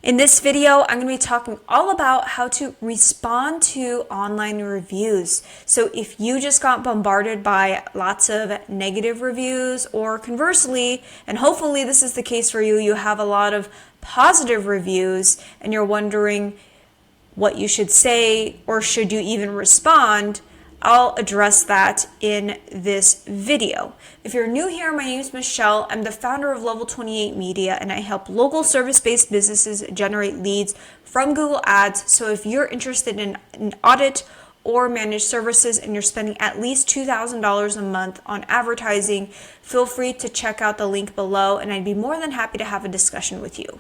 In this video, I'm going to be talking all about how to respond to online reviews. So if you just got bombarded by lots of negative reviews, or conversely, and hopefully this is the case for you, you have a lot of positive reviews and you're wondering what you should say or should you even respond, I'll address that in this video. If you're new here, my name is Michelle. I'm the founder of Level 28 Media, and I help local service-based businesses generate leads from Google Ads. So if you're interested in an audit or managed services and you're spending at least $2,000 a month on advertising, feel free to check out the link below, and I'd be more than happy to have a discussion with you.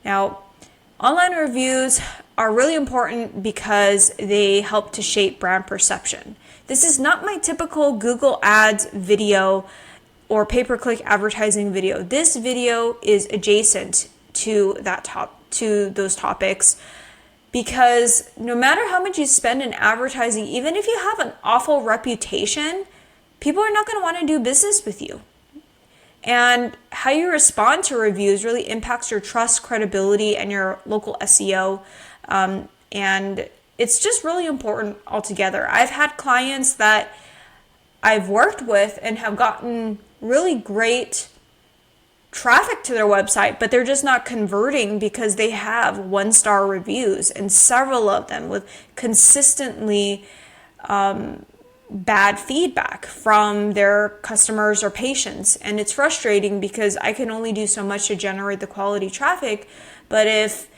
Now, online reviews are really important because they help to shape brand perception. This is not my typical Google Ads video or pay-per-click advertising video. This video is adjacent to those topics, because no matter how much you spend in advertising, even if you have an awful reputation, people are not going to want to do business with you. And how you respond to reviews really impacts your trust, credibility, and your local SEO. And it's just really important altogether. I've had clients that I've worked with and have gotten really great traffic to their website, but they're just not converting because they have 1-star reviews, and several of them with consistently bad feedback from their customers or patients. And it's frustrating because I can only do so much to generate the quality traffic, but if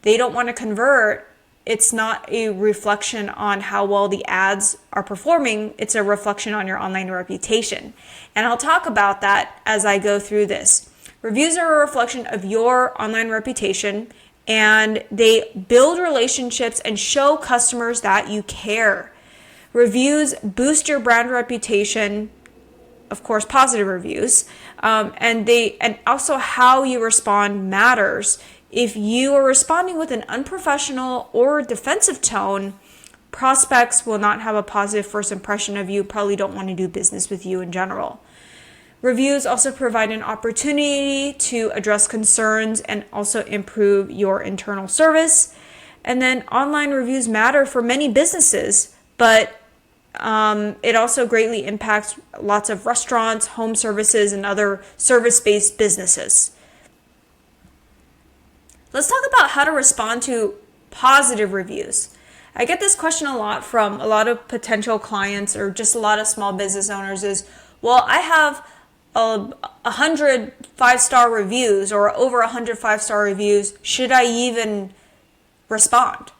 they don't want to convert, it's not a reflection on how well the ads are performing, it's a reflection on your online reputation. And I'll talk about that as I go through this. Reviews are a reflection of your online reputation, and they build relationships and show customers that you care. Reviews boost your brand reputation, of course, positive reviews, and also how you respond matters. If you are responding with an unprofessional or defensive tone, prospects will not have a positive first impression of you, probably don't want to do business with you in general. Reviews also provide an opportunity to address concerns and also improve your internal service. And then online reviews matter for many businesses, but it also greatly impacts lots of restaurants, home services, and other service-based businesses. Let's talk about how to respond to positive reviews. I get this question a lot from a lot of potential clients or just a lot of small business owners is, well, I have 100 5-star reviews or over 100 5-star reviews. Should I even respond?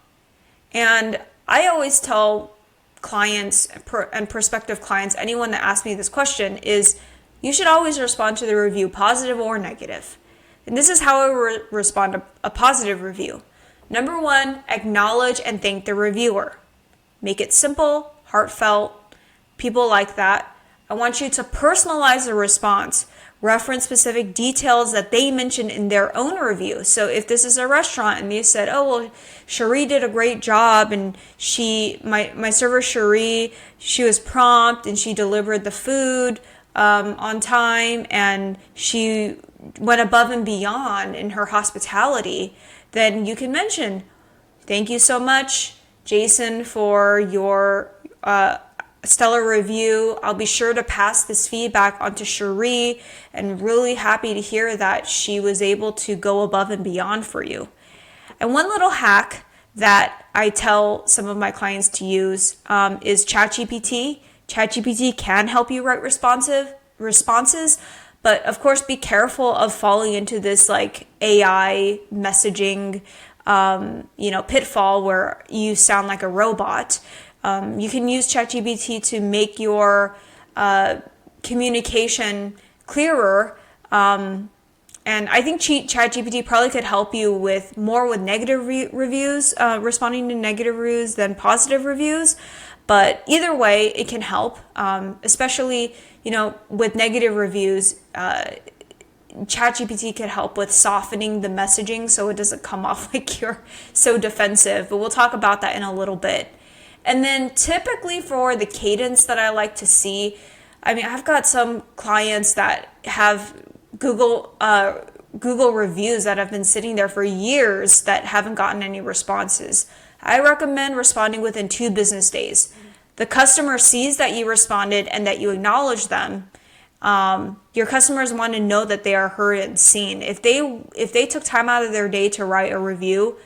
And I always tell clients and prospective clients, anyone that asks me this question, is you should always respond to the review, positive or negative. And this is how I respond to a positive review. Number 1, acknowledge and thank the reviewer. Make it simple, heartfelt. People like that. I want you to personalize the response. Reference specific details that they mentioned in their own review. So if this is a restaurant and they said, oh, well, Cherie did a great job, and my server Cherie, she was prompt and she delivered the food on time, and she went above and beyond in her hospitality, then you can mention, thank you so much, Jason, for your stellar review. I'll be sure to pass this feedback on to Cherie, and really happy to hear that she was able to go above and beyond for you. And one little hack that I tell some of my clients to use is ChatGPT. ChatGPT can help you write responses, but of course be careful of falling into this like AI messaging pitfall where you sound like a robot. You can use ChatGPT to make your communication clearer. And I think ChatGPT probably could help you with negative reviews, responding to negative reviews than positive reviews. But either way, it can help, especially, with negative reviews. ChatGPT could help with softening the messaging so it doesn't come off like you're so defensive. But we'll talk about that in a little bit. And then typically for the cadence that I like to see, I've got some clients that have Google Google reviews that have been sitting there for years that haven't gotten any responses. I recommend responding within 2 business days. The customer sees that you responded and that you acknowledge them. Your customers want to know that they are heard and seen. If they took time out of their day to write a review,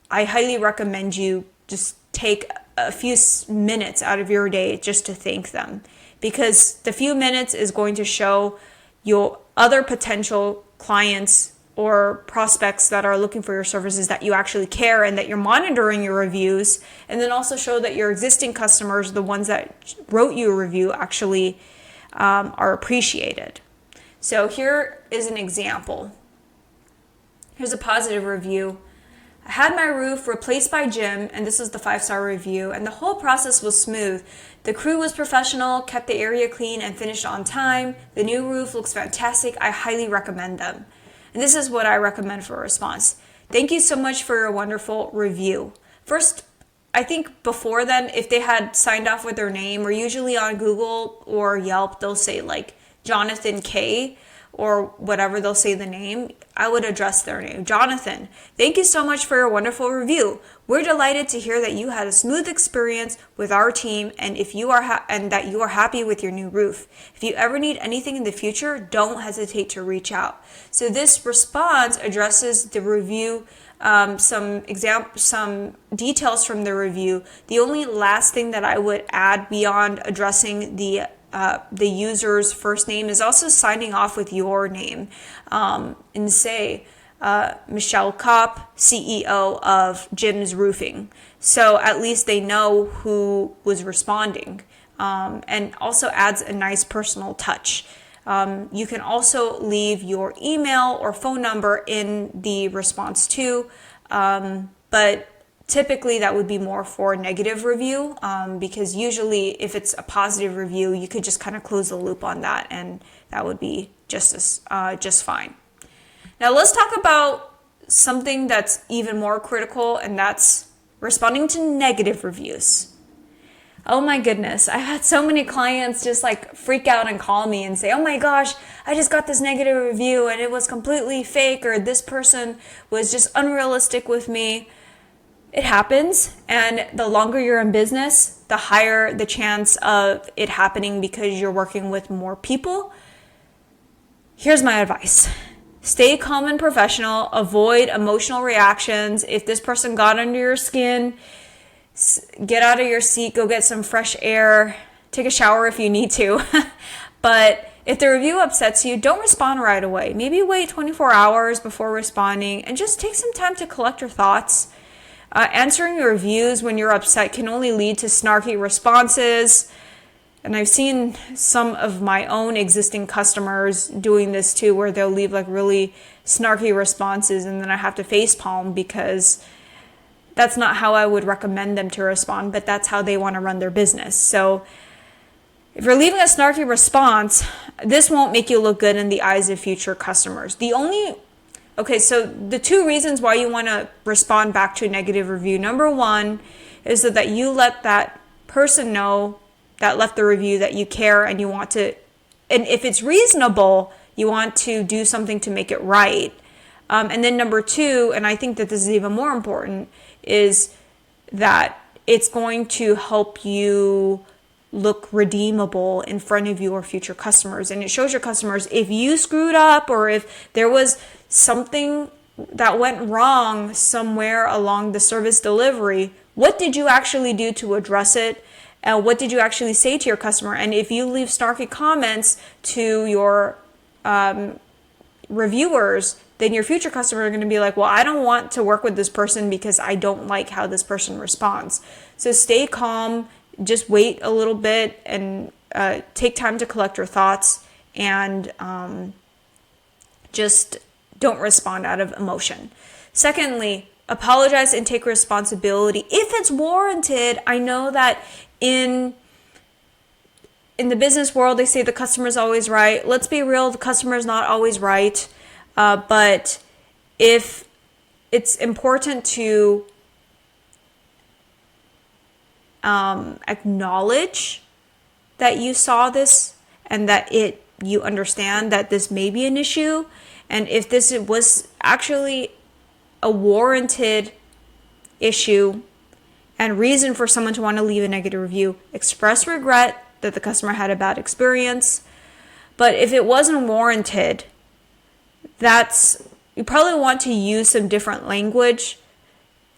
I highly recommend you just take a few minutes out of your day just to thank them, because the few minutes is going to show your other potential clients or prospects that are looking for your services that you actually care and that you're monitoring your reviews, and then also show that your existing customers, the ones that wrote you a review, actually are appreciated. So here is an example. Here's a positive review. I had my roof replaced by Jim, and this is the 5-star review, and the whole process was smooth. The crew was professional, kept the area clean, and finished on time. The new roof looks fantastic. I highly recommend them. And this is what I recommend for a response. Thank you so much for your wonderful review. First, I think before then, if they had signed off with their name, or usually on Google or Yelp, they'll say like Jonathan K, or whatever, they'll say the name, I would address their name. Jonathan, thank you so much for your wonderful review. We're delighted to hear that you had a smooth experience with our team, and if you are and that you are happy with your new roof. If you ever need anything in the future, don't hesitate to reach out. So this response addresses the review, some details from the review. The only last thing that I would add beyond addressing the user's first name is also signing off with your name, and say Michelle Kopp, CEO of Jim's Roofing. So at least they know who was responding, and also adds a nice personal touch. You can also leave your email or phone number in the response too, but typically that would be more for a negative review, because usually if it's a positive review, you could just kind of close the loop on that, and that would be just fine. Now let's talk about something that's even more critical, and that's responding to negative reviews. Oh my goodness, I've had so many clients just like freak out and call me and say, oh my gosh, I just got this negative review and it was completely fake, or this person was just unrealistic with me. It happens, and the longer you're in business, the higher the chance of it happening because you're working with more people. Here's my advice. Stay calm and professional. Avoid emotional reactions. If this person got under your skin, get out of your seat, go get some fresh air, take a shower if you need to. But if the review upsets you, don't respond right away. Maybe wait 24 hours before responding and just take some time to collect your thoughts. Answering your reviews when you're upset can only lead to snarky responses. And I've seen some of my own existing customers doing this too, where they'll leave like really snarky responses, and then I have to facepalm because that's not how I would recommend them to respond, but that's how they want to run their business. So if you're leaving a snarky response, this won't make you look good in the eyes of future customers. So the 2 reasons why you want to respond back to a negative review. Number 1 is so that you let that person know that left the review that you care, and you want to, and if it's reasonable, you want to do something to make it right. And then number 2, and I think that this is even more important, is that it's going to help you look redeemable in front of your future customers. And it shows your customers if you screwed up, or if there was something that went wrong somewhere along the service delivery, what did you actually do to address it? And what did you actually say to your customer? And if you leave snarky comments to your reviewers, then your future customers are going to be like, well, I don't want to work with this person because I don't like how this person responds. So stay calm, just wait a little bit, and take time to collect your thoughts, and just don't respond out of emotion. Secondly, apologize and take responsibility if it's warranted. I know that in the business world, they say the customer's always right. Let's be real, the customer's not always right. But if it's important to acknowledge that you saw this, and that you understand that this may be an issue, And if this was actually a warranted issue and reason for someone to want to leave a negative review, express regret that the customer had a bad experience. But if it wasn't warranted, you probably want to use some different language.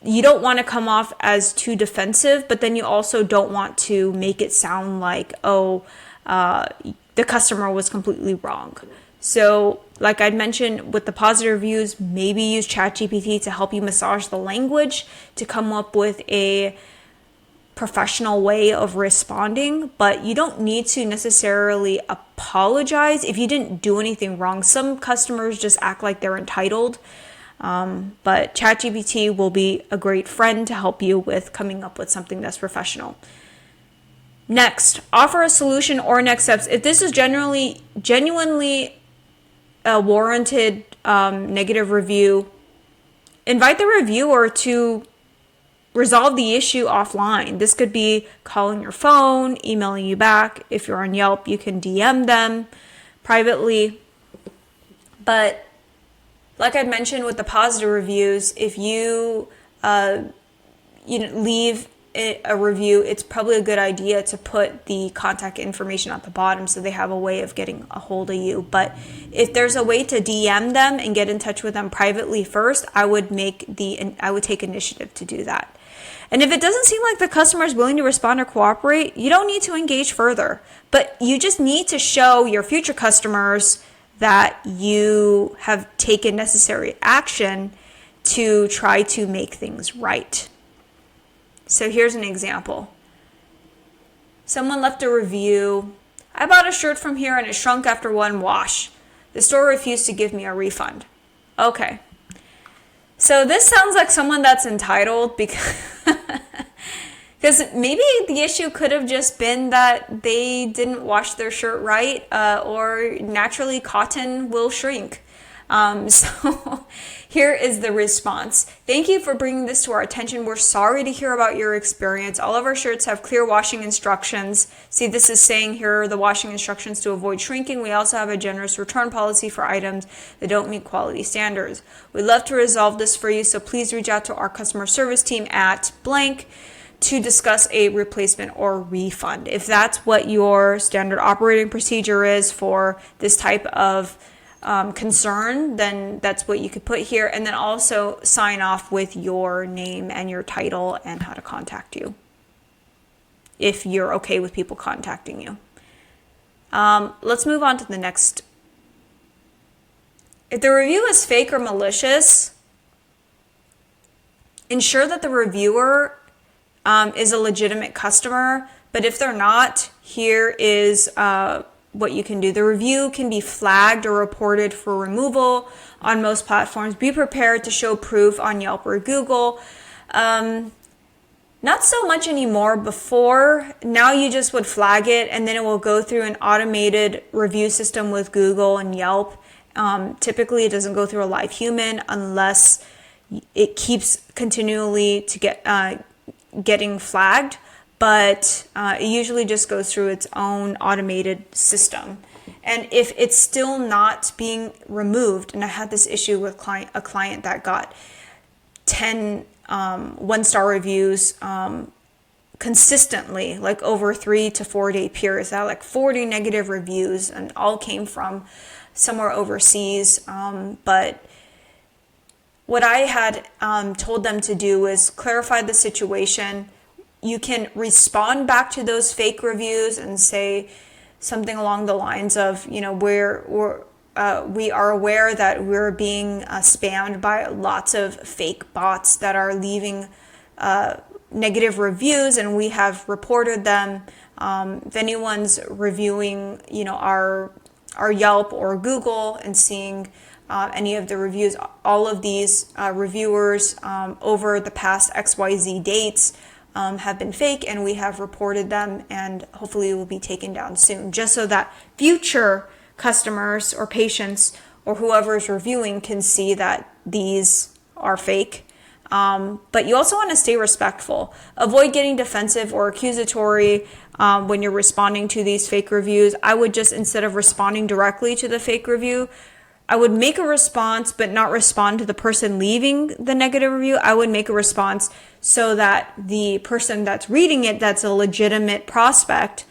You don't want to come off as too defensive, but then you also don't want to make it sound like, the customer was completely wrong. So like I'd mentioned with the positive reviews, maybe use ChatGPT to help you massage the language to come up with a professional way of responding, but you don't need to necessarily apologize if you didn't do anything wrong. Some customers just act like they're entitled, but ChatGPT will be a great friend to help you with coming up with something that's professional. Next, offer a solution or next steps. If this is genuinely a warranted negative review, invite the reviewer to resolve the issue offline. This could be calling your phone, emailing you back. If you're on Yelp, you can DM them privately. But like I mentioned with the positive reviews, if you leave a review, it's probably a good idea to put the contact information at the bottom so they have a way of getting a hold of you. But if there's a way to DM them and get in touch with them privately first, I would take initiative to do that. And if it doesn't seem like the customer is willing to respond or cooperate, you don't need to engage further. But you just need to show your future customers that you have taken necessary action to try to make things right. So here's an example. Someone left a review. I bought a shirt from here and it shrunk after one wash. The store refused to give me a refund. Okay. So this sounds like someone that's entitled because maybe the issue could have just been that they didn't wash their shirt right, or naturally cotton will shrink. So here is the response. Thank you for bringing this to our attention. We're sorry to hear about your experience. All of our shirts have clear washing instructions. See, this is saying here are the washing instructions to avoid shrinking. We also have a generous return policy for items that don't meet quality standards. We'd love to resolve this for you, so please reach out to our customer service team at blank to discuss a replacement or refund. If that's what your standard operating procedure is for this type of concern, then that's what you could put here. And then also sign off with your name and your title and how to contact you, if you're okay with people contacting you. Let's move on to the next. If the review is fake or malicious, ensure that the reviewer is a legitimate customer. But if they're not, here is what you can do. The review can be flagged or reported for removal on most platforms. Be prepared to show proof on Yelp or Google. Not so much anymore. Before, now you just would flag it and then it will go through an automated review system with Google and Yelp. Typically, it doesn't go through a live human unless it keeps continually to getting flagged. But it usually just goes through its own automated system. And if it's still not being removed, and I had this issue with a client that got 10 one-star reviews consistently, like over 3 to 4 day periods. That like 40 negative reviews, and all came from somewhere overseas. But what I had told them to do was clarify the situation. You can respond back to those fake reviews and say something along the lines of, we are aware that we're being spammed by lots of fake bots that are leaving negative reviews, and we have reported them. If anyone's reviewing, our Yelp or Google and seeing any of the reviews, all of these reviewers over the past XYZ dates have been fake, and we have reported them, and hopefully it will be taken down soon, just so that future customers or patients or whoever is reviewing can see that these are fake. But you also want to stay respectful. Avoid getting defensive or accusatory when you're responding to these fake reviews. I would just, instead of responding directly to the fake review, I would make a response, but not respond to the person leaving the negative review. I would make a response so that the person that's reading it, that's a legitimate prospect,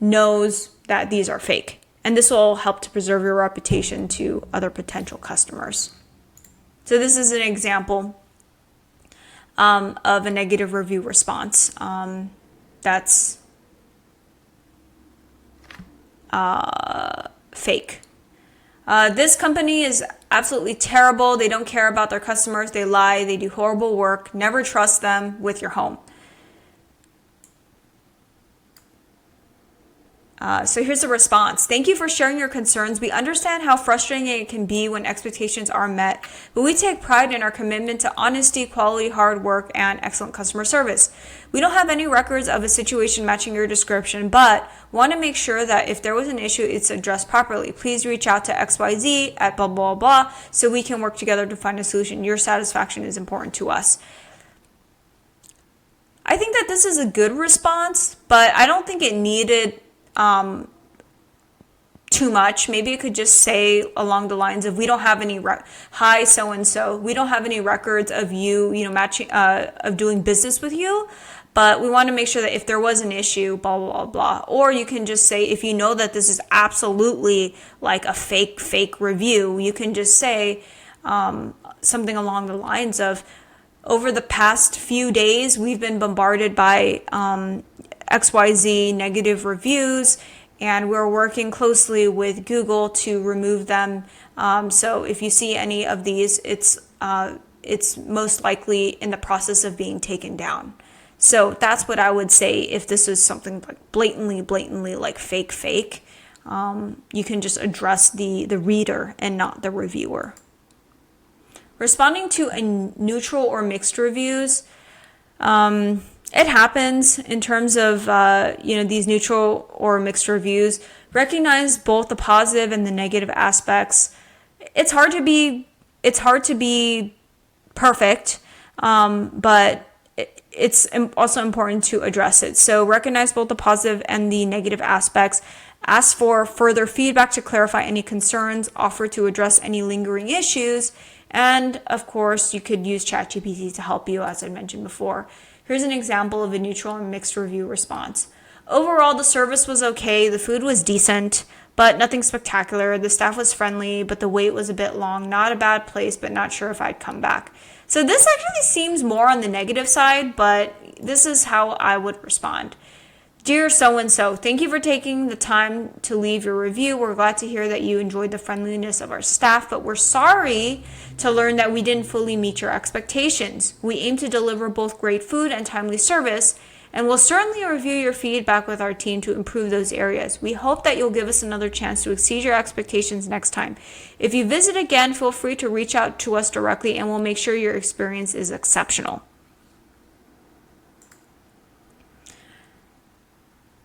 knows that these are fake. And this will help to preserve your reputation to other potential customers. So this is an example of a negative review response that's fake. This company is absolutely terrible. They don't care about their customers. They lie. They do horrible work. Never trust them with your home. So here's the response. Thank you for sharing your concerns. We understand how frustrating it can be when expectations are met, but we take pride in our commitment to honesty, quality, hard work, and excellent customer service. We don't have any records of a situation matching your description, but want to make sure that if there was an issue, it's addressed properly. Please reach out to XYZ at blah, blah, blah, so we can work together to find a solution. Your satisfaction is important to us. I think that this is a good response, but I don't think it needed too much. Maybe it could just say along the lines of, we don't have any hi so-and-so, we don't have any records of you, matching, of doing business with you, but we want to make sure that if there was an issue, blah, blah, blah, blah. Or you can just say, if you know that this is absolutely like a fake review, you can just say something along the lines of, over the past few days, we've been bombarded by XYZ negative reviews, and we're working closely with Google to remove them. So if you see any of these, it's most likely in the process of being taken down. So that's what I would say if this is something like blatantly like fake. You can just address the reader and not the reviewer. Responding to a neutral or mixed reviews, it happens in terms of these neutral or mixed reviews. Recognize both the positive and the negative aspects. It's hard to be perfect, but it's also important to address it. So recognize both the positive and the negative aspects. Ask for further feedback to clarify any concerns. Offer to address any lingering issues. And of course, you could use ChatGPT to help you, as I mentioned before. Here's an example of a neutral and mixed review response. Overall, the service was okay. The food was decent, but nothing spectacular. The staff was friendly, but the wait was a bit long. Not a bad place, but not sure if I'd come back. So this actually seems more on the negative side, but this is how I would respond. Dear so-and-so, thank you for taking the time to leave your review. We're glad to hear that you enjoyed the friendliness of our staff, but we're sorry to learn that we didn't fully meet your expectations. We aim to deliver both great food and timely service, and we'll certainly review your feedback with our team to improve those areas. We hope that you'll give us another chance to exceed your expectations next time. If you visit again, feel free to reach out to us directly, and we'll make sure your experience is exceptional.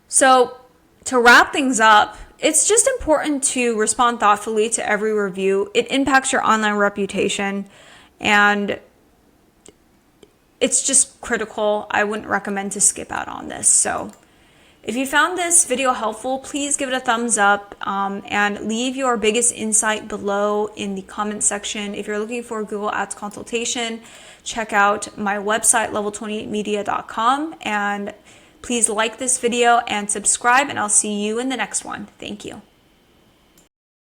So to wrap things up, it's just important to respond thoughtfully to every review. It impacts your online reputation, and it's just critical. I wouldn't recommend to skip out on this. So if you found this video helpful, please give it a thumbs up and leave your biggest insight below in the comment section. If you're looking for a Google Ads consultation, check out my website, level28media.com, and please like this video and subscribe, and I'll see you in the next one. Thank you.